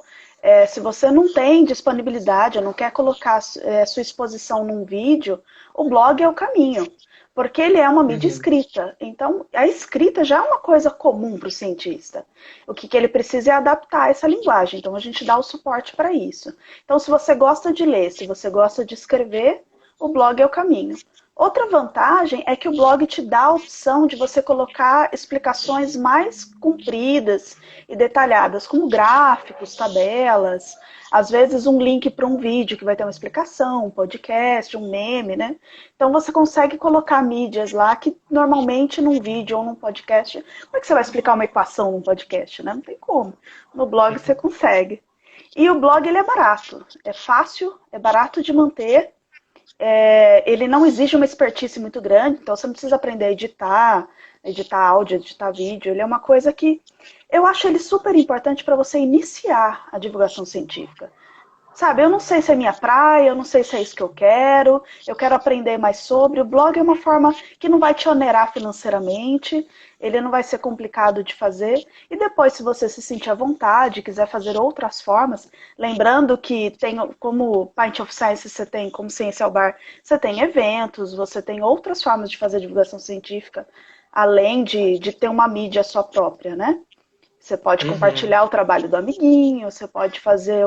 se você não tem disponibilidade, não quer colocar sua exposição num vídeo, o blog é o caminho. Porque ele é uma mídia escrita. Então, a escrita já é uma coisa comum para o cientista. O que ele precisa é adaptar essa linguagem. Então, a gente dá o suporte para isso. Então, se você gosta de ler, se você gosta de escrever, o blog é o caminho. Outra vantagem é que o blog te dá a opção de você colocar explicações mais compridas e detalhadas, como gráficos, tabelas, às vezes um link para um vídeo que vai ter uma explicação, um podcast, um meme, né? Então você consegue colocar mídias lá que normalmente num vídeo ou num podcast, como é que você vai explicar uma equação num podcast, né? Não tem como. No blog você consegue. E o blog ele é barato, é fácil, é barato de manter. Ele não exige uma expertise muito grande, então você não precisa aprender a editar áudio, editar vídeo. Ele é uma coisa que eu acho ele super importante para você iniciar a divulgação científica. Sabe, eu não sei se é minha praia, eu não sei se é isso que eu quero aprender mais sobre. O blog é uma forma que não vai te onerar financeiramente, ele não vai ser complicado de fazer. E depois, se você se sentir à vontade, quiser fazer outras formas, lembrando que tem, como Pint of Science você tem, como Ciência ao Bar, você tem eventos, você tem outras formas de fazer divulgação científica, além de ter uma mídia só própria, né? Você pode compartilhar o trabalho do amiguinho, você pode fazer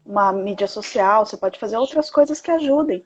uma mídia social, você pode fazer outras coisas que ajudem.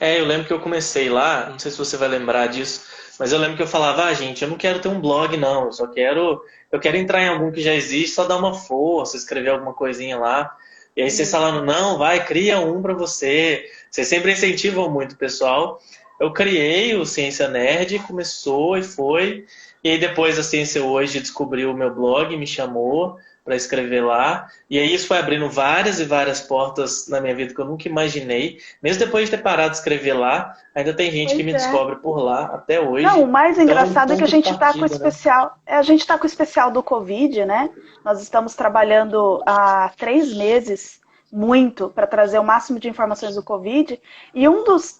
Eu lembro que eu comecei lá, não sei se você vai lembrar disso, mas eu lembro que eu falava, gente, eu não quero ter um blog não, eu quero entrar em algum que já existe, só dar uma força, escrever alguma coisinha lá. E aí vocês falaram, não, vai, cria um para você. Vocês sempre incentivam muito o pessoal. eu criei o Ciência Nerd, começou e foi. E aí depois a Ciência Hoje descobriu o meu blog, me chamou para escrever lá. E aí isso foi abrindo várias e várias portas na minha vida que eu nunca imaginei. Mesmo depois de ter parado de escrever lá, ainda tem gente que me descobre por lá até hoje. Não, o mais Então, engraçado é que a gente está com o né? especial. A gente está com o especial do Covid, né? Nós estamos trabalhando há 3 meses muito para trazer o máximo de informações do Covid. E um dos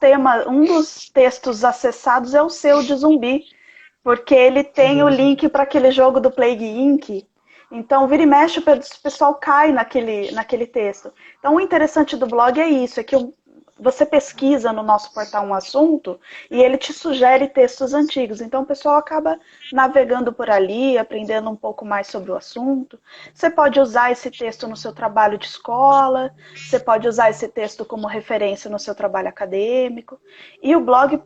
textos acessados é o seu de zumbi, porque ele tem o link para aquele jogo do Plague Inc. Então, vira e mexe, o pessoal cai naquele texto. Então, o interessante do blog é isso, é que você pesquisa no nosso portal um assunto e ele te sugere textos antigos. Então, o pessoal acaba navegando por ali, aprendendo um pouco mais sobre o assunto. Você pode usar esse texto no seu trabalho de escola, você pode usar esse texto como referência no seu trabalho acadêmico. E o blog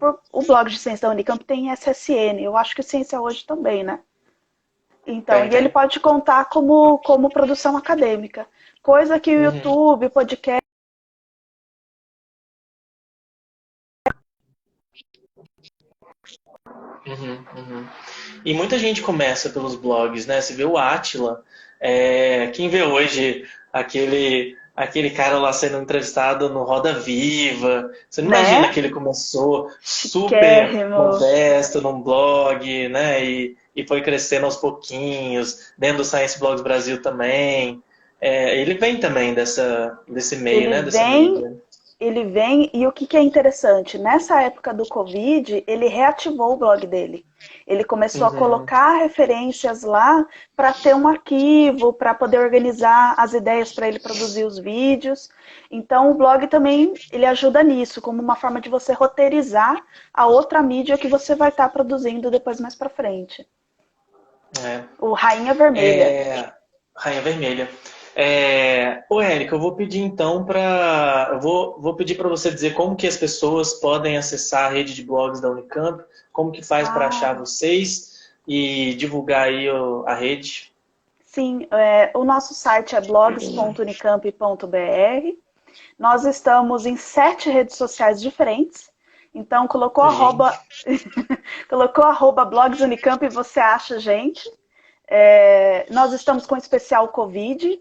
de Ciência da Unicamp tem SSN. Eu acho que Ciência Hoje também, né? Então, e ele pode contar como produção acadêmica. Coisa que o YouTube, o podcast... E muita gente começa pelos blogs, né? Você vê o Átila, quem vê hoje aquele cara lá sendo entrevistado no Roda Viva, você não imagina que ele começou super modesto num blog, né? E foi crescendo aos pouquinhos, dentro do Science Blogs Brasil também. Ele vem também desse meio, né? Dessa mídia. Ele vem, e o que é interessante, nessa época do Covid, ele reativou o blog dele. Ele começou a colocar referências lá para ter um arquivo, para poder organizar as ideias para ele produzir os vídeos. Então o blog também ele ajuda nisso, como uma forma de você roteirizar a outra mídia que você vai estar produzindo depois mais para frente. O Rainha Vermelha. Rainha Vermelha. Érica, eu vou pedir então vou pedir para você dizer como que as pessoas podem acessar a rede de blogs da Unicamp, como que faz para achar vocês e divulgar aí a rede. Sim, o nosso site é blogs.unicamp.br. Nós estamos em 7 redes sociais diferentes. Então, colocou @blogs Unicamp e você acha a gente. Nós estamos com o especial Covid,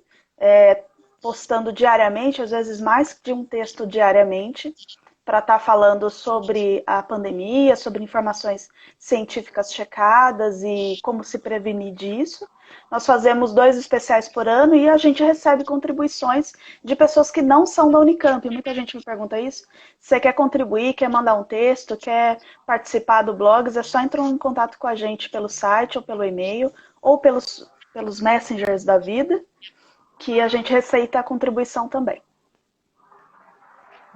postando diariamente, às vezes mais de um texto diariamente, para estar falando sobre a pandemia, sobre informações científicas checadas e como se prevenir disso. Nós fazemos 2 especiais por ano e a gente recebe contribuições de pessoas que não são da Unicamp. Muita gente me pergunta isso. Se você quer contribuir, quer mandar um texto, quer participar do Blogs, é só entrar em contato com a gente pelo site ou pelo e-mail ou pelos messengers da vida, que a gente receita a contribuição também.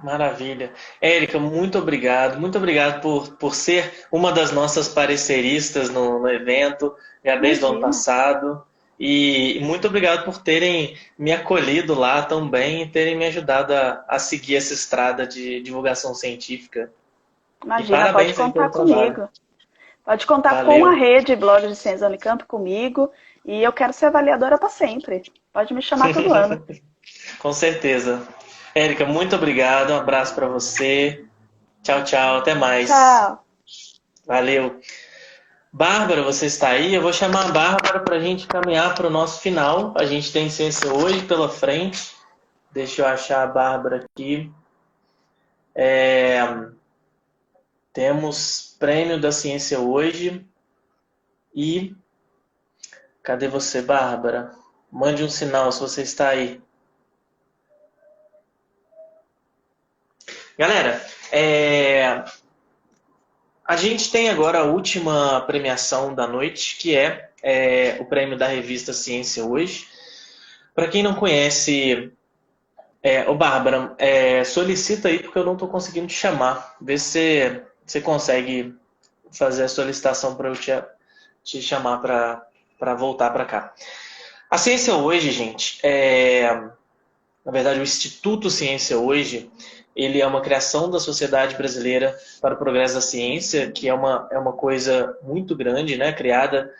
Maravilha. Érica, muito obrigado. Muito obrigado por ser uma das nossas pareceristas no evento, já desde o ano passado. E muito obrigado por terem me acolhido lá tão bem e terem me ajudado a seguir essa estrada de divulgação científica. Imagina, pode contar comigo. Pode contar com a rede Blogs de Ciência da Unicamp, comigo. E eu quero ser avaliadora para sempre. Pode me chamar todo ano. Com certeza. Érica, muito obrigado. Um abraço para você. Tchau, tchau. Até mais. Tchau. Valeu. Bárbara, você está aí? Eu vou chamar a Bárbara para a gente caminhar para o nosso final. A gente tem Ciência Hoje pela frente. Deixa eu achar a Bárbara aqui. Temos Prêmio da Ciência Hoje. E... cadê você, Bárbara? Mande um sinal se você está aí. Galera, a gente tem agora a última premiação da noite, que é o prêmio da revista Ciência Hoje. Para quem não conhece, Bárbara, solicita aí, porque eu não estou conseguindo te chamar. Vê se você consegue fazer a solicitação para eu te chamar para voltar para cá. A Ciência Hoje, gente, na verdade o Instituto Ciência Hoje, ele é uma criação da Sociedade Brasileira para o Progresso da Ciência, que é uma coisa muito grande, né? Criada.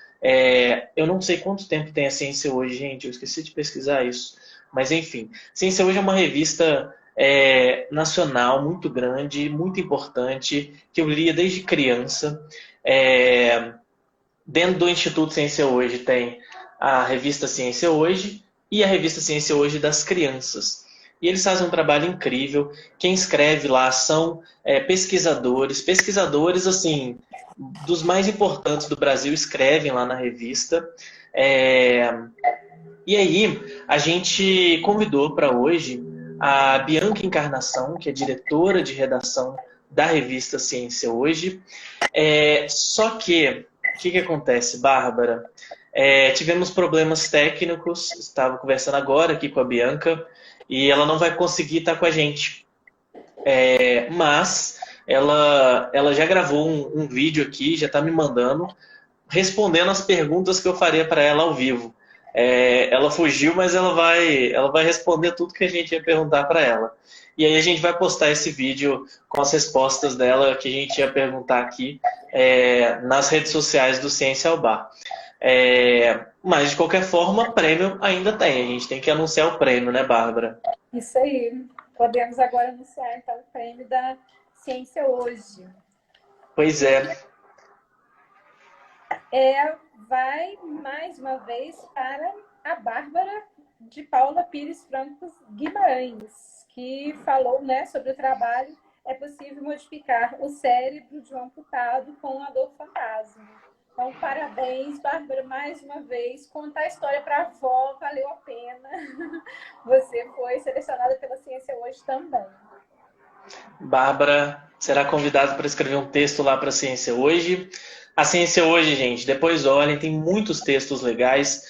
Eu não sei quanto tempo tem a Ciência Hoje, gente, eu esqueci de pesquisar isso. Mas enfim, Ciência Hoje é uma revista nacional muito grande, muito importante, que eu lia desde criança. Dentro do Instituto Ciência Hoje tem a revista Ciência Hoje e a revista Ciência Hoje das crianças. E eles fazem um trabalho incrível. Quem escreve lá são pesquisadores assim, dos mais importantes do Brasil escrevem lá na revista. E aí, a gente convidou para hoje a Bianca Encarnação, que é diretora de redação da revista Ciência Hoje. Só que, o que acontece, Bárbara? Tivemos problemas técnicos, estava conversando agora aqui com a Bianca, e ela não vai conseguir estar com a gente. Mas ela já gravou um vídeo aqui, já está me mandando, respondendo as perguntas que eu faria para ela ao vivo. Ela fugiu, mas ela vai responder tudo que a gente ia perguntar para ela. E aí a gente vai postar esse vídeo com as respostas dela que a gente ia perguntar aqui nas redes sociais do Ciência ao Bar. Mas, de qualquer forma, prêmio ainda tem. A gente tem que anunciar o prêmio, né, Bárbara? Isso aí. Podemos agora anunciar, então, o prêmio da Ciência Hoje. Pois é. Vai, mais uma vez, para a Bárbara de Paula Pires Franco Guimarães, que falou, né, sobre o trabalho É Possível Modificar o Cérebro de um Amputado com a Dor Fantasma. Então, parabéns, Bárbara, mais uma vez. Contar a história para a avó valeu a pena. Você foi selecionada pela Ciência Hoje também. Bárbara será convidada para escrever um texto lá para a Ciência Hoje. A Ciência Hoje, gente, depois olhem, tem muitos textos legais.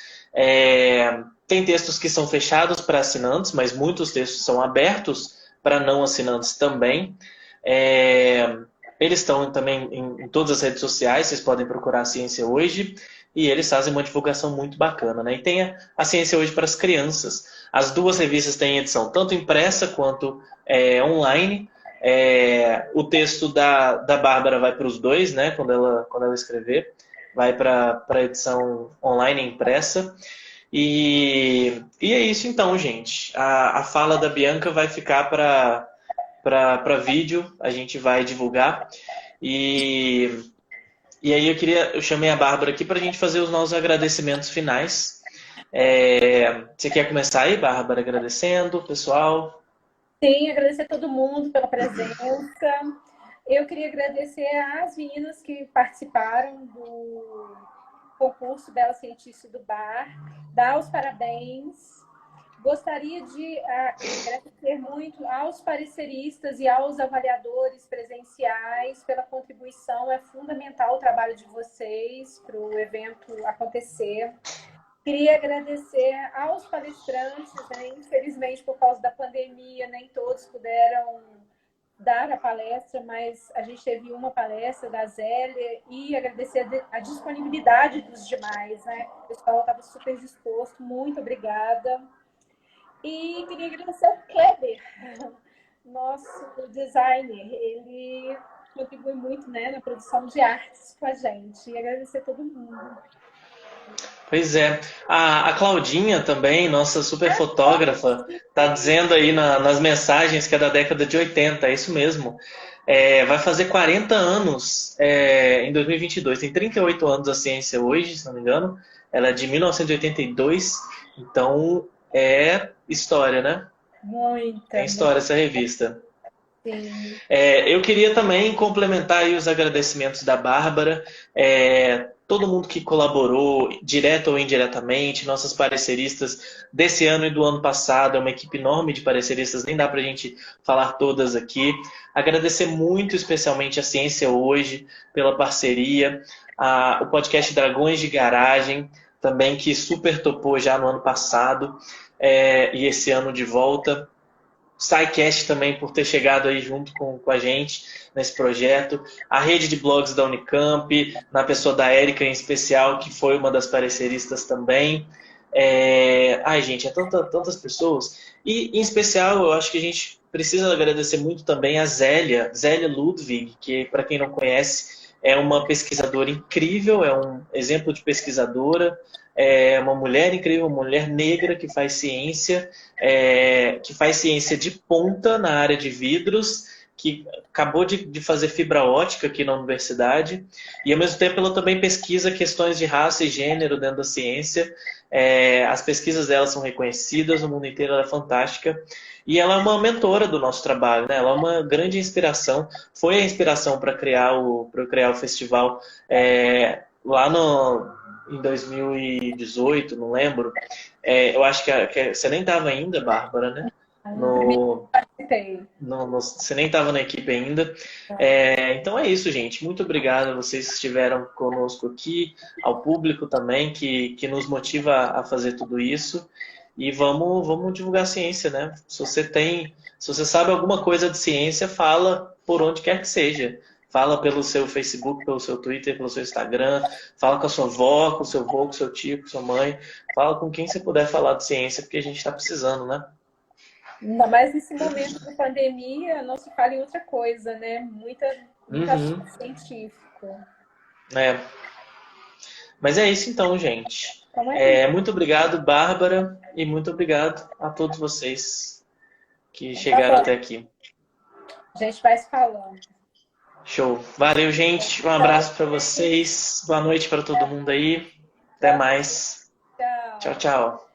Tem textos que são fechados para assinantes, mas muitos textos são abertos para não assinantes também. Eles estão também em todas as redes sociais, vocês podem procurar a Ciência Hoje, e eles fazem uma divulgação muito bacana, né? E tem a Ciência Hoje para as crianças. As duas revistas têm edição tanto impressa quanto online. O texto da Bárbara vai para os dois, né? Quando ela escrever, vai para a edição online e impressa. E é isso então, gente. A fala da Bianca vai ficar para vídeo, a gente vai divulgar. E aí eu chamei a Bárbara aqui para a gente fazer os nossos agradecimentos finais. Você quer começar aí, Bárbara, agradecendo, pessoal? Sim, agradecer a todo mundo pela presença. Eu queria agradecer às meninas que participaram do concurso Bela Cientista do Bar, dar os parabéns. Gostaria de agradecer muito aos pareceristas e aos avaliadores presenciais pela contribuição. É fundamental o trabalho de vocês para o evento acontecer. Queria agradecer aos palestrantes, né? Infelizmente, por causa da pandemia, nem todos puderam dar a palestra, mas a gente teve uma palestra da Zélia, e agradecer a disponibilidade dos demais, né? O pessoal estava super disposto, muito obrigada. E queria agradecer ao Kleber, nosso designer. Ele contribui muito, né, na produção de artes com a gente. E agradecer a todo mundo. Pois é. A Claudinha também, nossa super fotógrafa, está dizendo aí nas mensagens que é da década de 80, é isso mesmo. Vai fazer 40 anos em 2022. Tem 38 anos a Ciência Hoje, se não me engano. Ela é de 1982, então é história, né? Muita. É história essa revista. Sim. Eu queria também complementar aí os agradecimentos da Bárbara. Todo mundo que colaborou, direto ou indiretamente, nossas pareceristas desse ano e do ano passado, é uma equipe enorme de pareceristas, nem dá pra gente falar todas aqui. Agradecer muito especialmente a Ciência Hoje pela parceria, o podcast Dragões de Garagem, também que super topou já no ano passado, e esse ano de volta. SciCast também por ter chegado aí junto com a gente nesse projeto. A rede de blogs da Unicamp, na pessoa da Érica em especial, que foi uma das pareceristas também. Gente, tantas pessoas. E, em especial, eu acho que a gente precisa agradecer muito também a Zélia Ludwig, que, para quem não conhece, é uma pesquisadora incrível, é um exemplo de pesquisadora, é uma mulher incrível, uma mulher negra que faz ciência de ponta na área de vidros, que acabou de fazer fibra ótica aqui na universidade, e ao mesmo tempo ela também pesquisa questões de raça e gênero dentro da ciência. As pesquisas dela são reconhecidas no mundo inteiro, ela é fantástica. E ela é uma mentora do nosso trabalho, né? Ela é uma grande inspiração. Foi a inspiração para criar o festival lá em 2018, não lembro. Eu acho que você nem estava ainda, Bárbara, né? Você nem estava na equipe ainda. Então é isso, gente. Muito obrigado a vocês que estiveram conosco aqui, ao público também, que nos motiva a fazer tudo isso. E vamos divulgar a ciência, né? Se você sabe alguma coisa de ciência, fala por onde quer que seja. Fala pelo seu Facebook, pelo seu Twitter, pelo seu Instagram. Fala com a sua avó, com o seu avô, com o seu tio, com a sua mãe. Fala com quem você puder falar de ciência, porque a gente está precisando, né? Ainda mais nesse momento de pandemia, não se fala em outra coisa, né? Muita assunto científico. Mas é isso então, gente. Muito obrigado, Bárbara, e muito obrigado a todos vocês que chegaram até aqui. A gente vai se falando. Show. Valeu, gente. Um abraço para vocês. Boa noite para todo mundo aí. Até mais. Tchau. Tchau, tchau.